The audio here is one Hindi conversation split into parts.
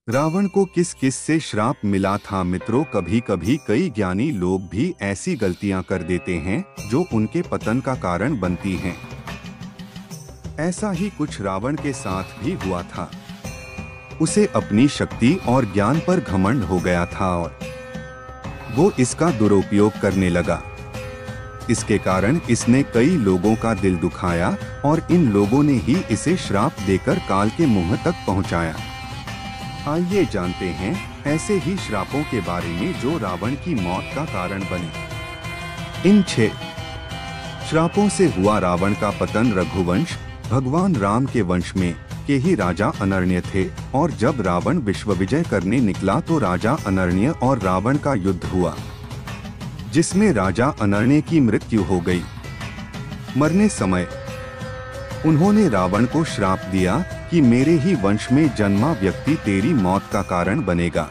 रावण को किस किस से श्राप मिला था मित्रों। कभी कभी कई ज्ञानी लोग भी ऐसी गलतियां कर देते हैं जो उनके पतन का कारण बनती हैं। ऐसा ही कुछ रावण के साथ भी हुआ था। उसे अपनी शक्ति और ज्ञान पर घमंड हो गया था और वो इसका दुरुपयोग करने लगा। इसके कारण इसने कई लोगों का दिल दुखाया और इन लोगों ने ही इसे श्राप देकर काल के मुंह तक पहुंचाया। आइए जानते हैं ऐसे ही श्रापों के बारे में जो रावण की मौत का कारण बने। इन 6 श्रापों से हुआ रावण का पतन। रघुवंश भगवान राम के वंश में के ही राजा अनर्ण्य थे और जब रावण विश्व विजय करने निकला तो राजा अनर्ण्य और रावण का युद्ध हुआ, जिसमें राजा अनर्ण्य की मृत्यु हो गई। मरने समय उन्होंने रावण को श्राप दिया कि मेरे ही वंश में जन्मा व्यक्ति तेरी मौत का कारण बनेगा।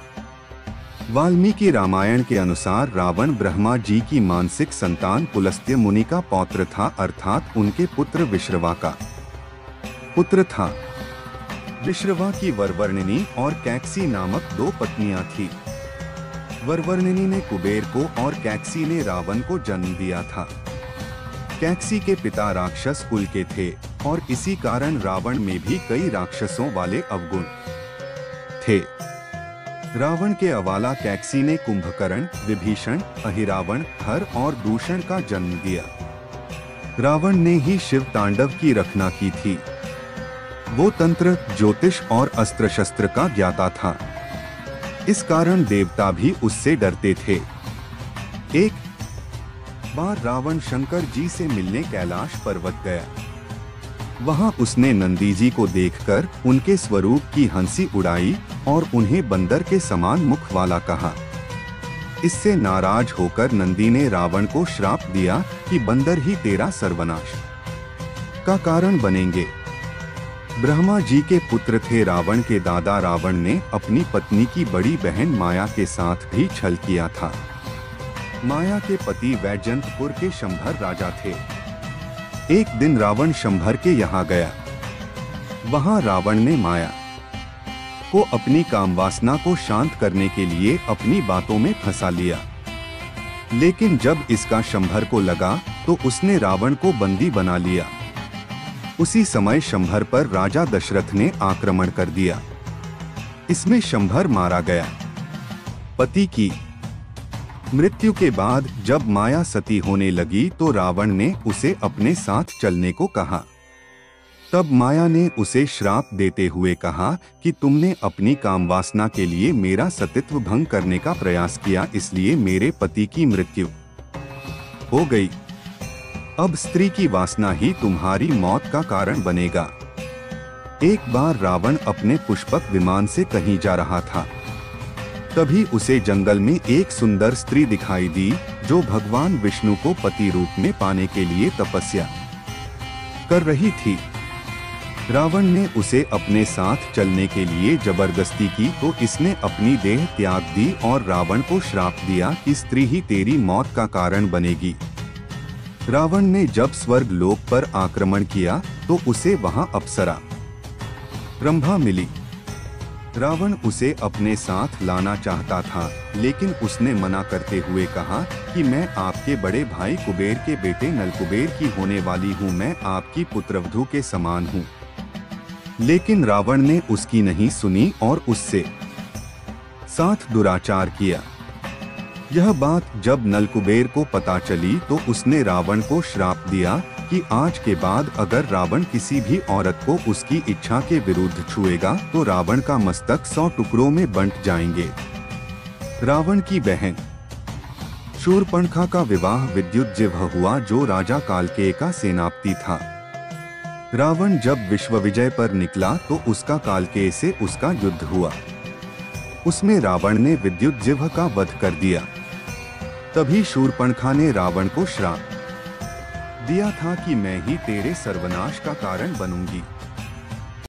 वाल्मीकि रामायण के अनुसार रावण ब्रह्मा जी की मानसिक संतान पुलस्त्य मुनि का पौत्र था, अर्थात उनके पुत्र विश्रवा का पुत्र था। विश्रवा की वरवर्णिनी और कैकसी नामक 2 पत्नियां थी। वरवर्णिनी ने कुबेर को और कैकसी ने रावण को जन्म दिया था। कैकसी के पिता राक्षस कुल के थे और इसी कारण रावण में भी कई राक्षसों वाले अवगुण थे। रावण के अवाला कैकसी ने कुंभकर्ण, विभीषण, अहिरावण, हर और दूषण का जन्म दिया। रावण ने ही शिव तांडव की रचना की थी। वो तंत्र, ज्योतिष और अस्त्र शस्त्र का ज्ञाता था। इस कारण देवता भी उससे डरते थे। एक बार रावण शंकर जी से मिलने कैलाश पर्वत गया। वहां उसने नंदी जी को देखकर उनके स्वरूप की हंसी उड़ाई और उन्हें बंदर के समान मुख वाला कहा। इससे नाराज होकर नंदी ने रावण को श्राप दिया कि बंदर ही तेरा सर्वनाश का कारण बनेंगे। ब्रह्मा जी के पुत्र थे रावण के दादा रावण ने अपनी पत्नी की बड़ी बहन माया के साथ भी छल किया था। माया के पति वैजयंतपुर के शंभर राजा थे। एक दिन रावण शंभर के यहाँ गया। वहां रावण ने माया को अपनी कामवासना को शांत करने के लिए अपनी बातों में फंसा लिया। लेकिन जब इसका शंभर को लगा तो उसने रावण को बंदी बना लिया। उसी समय शंभर पर राजा दशरथ ने आक्रमण कर दिया। इसमें शंभर मारा गया। पति की मृत्यु के बाद जब माया सती होने लगी तो रावण ने उसे अपने साथ चलने को कहा। तब माया ने उसे श्राप देते हुए कहा कि तुमने अपनी कामवासना के लिए मेरा सतीत्व भंग करने का प्रयास किया, इसलिए मेरे पति की मृत्यु हो गई। अब स्त्री की वासना ही तुम्हारी मौत का कारण बनेगा। एक बार रावण अपने पुष्पक विमान से कहीं जा रहा था। तभी उसे जंगल में एक सुंदर स्त्री दिखाई दी जो भगवान विष्णु को पति रूप में पाने के लिए तपस्या कर रही थी। रावण ने उसे अपने साथ चलने के लिए जबरदस्ती की तो इसने अपनी देह त्याग दी और रावण को श्राप दिया कि स्त्री ही तेरी मौत का कारण बनेगी। रावण ने जब स्वर्ग लोक पर आक्रमण किया तो उसे वहां अप्सरा रंभा मिली। रावण उसे अपने साथ लाना चाहता था, लेकिन उसने मना करते हुए कहा कि मैं आपके बड़े भाई कुबेर के बेटे नलकुबेर की होने वाली हूँ, मैं आपकी पुत्रवधू के समान हूँ। लेकिन रावण ने उसकी नहीं सुनी और उससे साथ दुराचार किया। यह बात जब नलकुबेर को पता चली तो उसने रावण को श्राप दिया कि आज के बाद अगर रावण किसी भी औरत को उसकी इच्छा के विरुद्ध छुएगा तो रावण का मस्तक 100 टुकड़ों में बंट जाएंगे। रावण की बहन शूर्पणखा का विवाह विद्युज्जिह्व हुआ जो राजा कालकेय का सेनापति था। रावण जब विश्व विजय पर निकला तो उसका कालकेय से उसका युद्ध हुआ। उसमें रावण ने विद्युज्जिह्व का वध कर दिया। तभी शूर्पणखा ने रावण को श्राप दिया था कि मैं ही तेरे सर्वनाश का कारण बनूंगी।